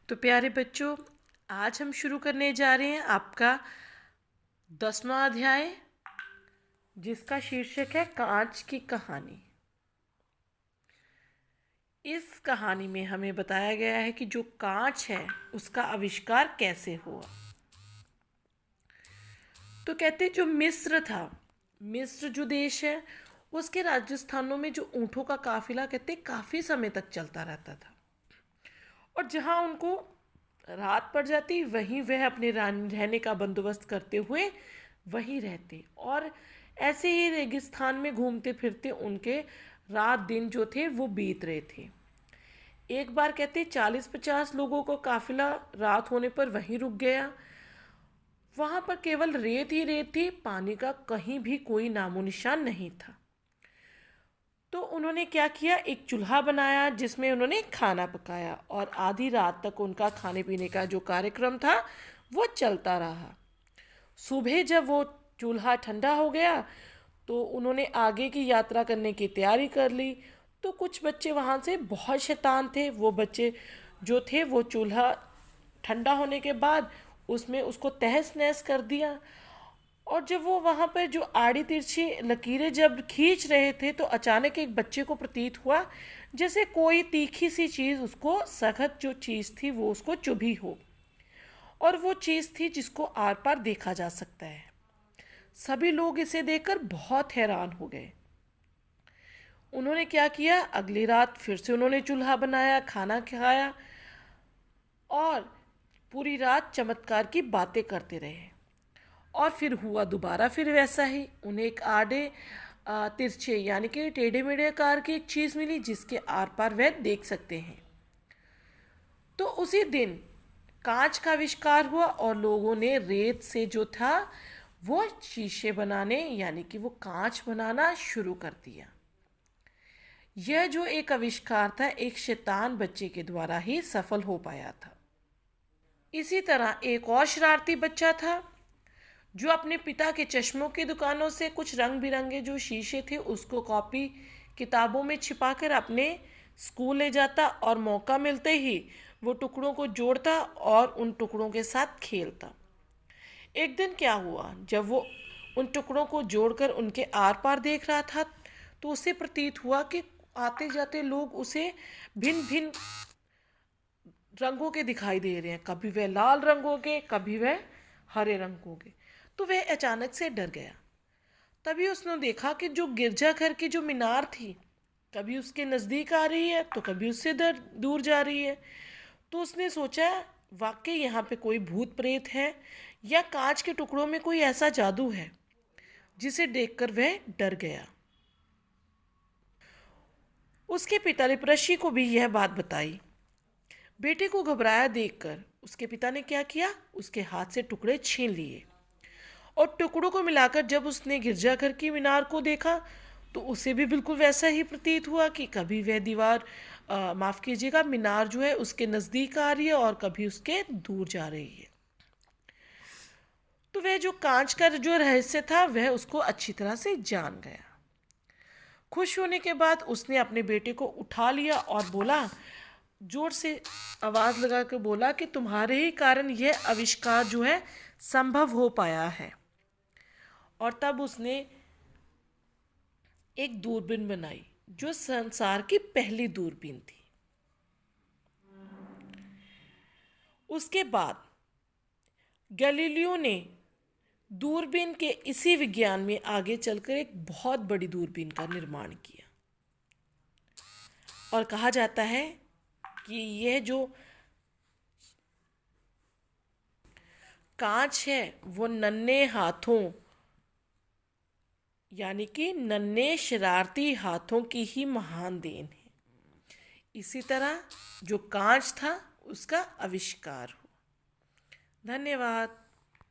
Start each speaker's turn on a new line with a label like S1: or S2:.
S1: तो प्यारे बच्चों, आज हम शुरू करने जा रहे हैं आपका 10वां अध्याय, जिसका शीर्षक है कांच की कहानी। इस कहानी में हमें बताया गया है कि जो कांच है उसका आविष्कार कैसे हुआ। तो कहते जो मिस्र था, मिस्र जो देश है उसके राजस्थानों में जो ऊँटों का काफिला कहते काफ़ी समय तक चलता रहता था, और जहाँ उनको रात पड़ जाती वहीं वह अपने रहने का बंदोबस्त करते हुए वहीं रहते, और ऐसे ही रेगिस्तान में घूमते फिरते उनके रात दिन जो थे वो बीत रहे थे। एक बार कहते 40-50 लोगों का काफिला रात होने पर वहीं रुक गया। वहां पर केवल रेत ही रेत थी, पानी का कहीं भी कोई नामो निशान नहीं था। तो उन्होंने क्या किया, एक चूल्हा बनाया जिसमें उन्होंने खाना पकाया, और आधी रात तक उनका खाने पीने का जो कार्यक्रम था वो चलता रहा। सुबह जब वो चूल्हा ठंडा हो गया तो उन्होंने आगे की यात्रा करने की तैयारी कर ली। तो कुछ बच्चे वहाँ से बहुत शैतान थे। वो बच्चे जो थे वो चूल्हा ठंडा होने के बाद उसमें उसको तहस नहस कर दिया, और जब वो वहाँ पर जो आड़ी तिरछी लकीरें जब खींच रहे थे तो अचानक एक बच्चे को प्रतीत हुआ जैसे कोई तीखी सी चीज़ उसको, सख्त जो चीज़ थी वो उसको चुभी हो, और वो चीज़ थी जिसको आर पार देखा जा सकता है। सभी लोग इसे देखकर बहुत हैरान हो गए। उन्होंने क्या किया, अगली रात फिर से उन्होंने चूल्हा बनाया, खाना खाया, और पूरी रात चमत्कार की बातें करते रहे। और फिर हुआ दोबारा फिर वैसा ही। उन्हें एक आड़े तिरछे यानी कि टेढ़े मेढ़े आकार की एक चीज़ मिली जिसके आर पार वह देख सकते हैं। तो उसी दिन कांच का आविष्कार हुआ, और लोगों ने रेत से जो था वो शीशे बनाने यानी कि वो कांच बनाना शुरू कर दिया। यह जो एक आविष्कार था एक शैतान बच्चे के द्वारा ही सफल हो पाया था। इसी तरह एक और शरारती बच्चा था जो अपने पिता के चश्मों की दुकानों से कुछ रंग बिरंगे जो शीशे थे उसको कॉपी किताबों में छिपाकर अपने स्कूल ले जाता, और मौका मिलते ही वो टुकड़ों को जोड़ता और उन टुकड़ों के साथ खेलता। एक दिन क्या हुआ, जब वो उन टुकड़ों को जोड़कर उनके आर पार देख रहा था तो उसे प्रतीत हुआ कि आते जाते लोग उसे भिन्न भिन्न रंगों के दिखाई दे रहे हैं। कभी वह लाल रंगों के, कभी वह हरे रंगों के। तो वह अचानक से डर गया। तभी उसने देखा कि जो गिरजाघर की जो मीनार थी कभी उसके नज़दीक आ रही है तो कभी उससे दूर जा रही है। तो उसने सोचा वाकई यहाँ पे कोई भूत प्रेत है, या कांच के टुकड़ों में कोई ऐसा जादू है, जिसे देखकर वह डर गया। उसके पिता ने ऋषि को भी यह बात बताई। बेटे को घबराया देखकर उसके पिता ने क्या किया, उसके हाथ से टुकड़े छीन लिए, और टुकड़ों को मिलाकर जब उसने गिरजाघर की मीनार को देखा तो उसे भी बिल्कुल वैसा ही प्रतीत हुआ कि कभी वह दीवार, माफ़ कीजिएगा, मीनार जो है उसके नज़दीक आ रही है और कभी उसके दूर जा रही है। तो वह जो कांच का जो रहस्य था वह उसको अच्छी तरह से जान गया। खुश होने के बाद उसने अपने बेटे को उठा लिया और बोला, जोर से आवाज़ लगा कर बोला कि तुम्हारे ही कारण यह आविष्कार जो है संभव हो पाया है। और तब उसने एक दूरबीन बनाई जो संसार की पहली दूरबीन थी। उसके बाद गैलीलियो ने दूरबीन के इसी विज्ञान में आगे चलकर एक बहुत बड़ी दूरबीन का निर्माण किया, और कहा जाता है कि यह जो कांच है वो नन्हे हाथों यानी कि नन्हे शरारती हाथों की ही महान देन है। इसी तरह जो कांच था उसका आविष्कार हुआ। धन्यवाद।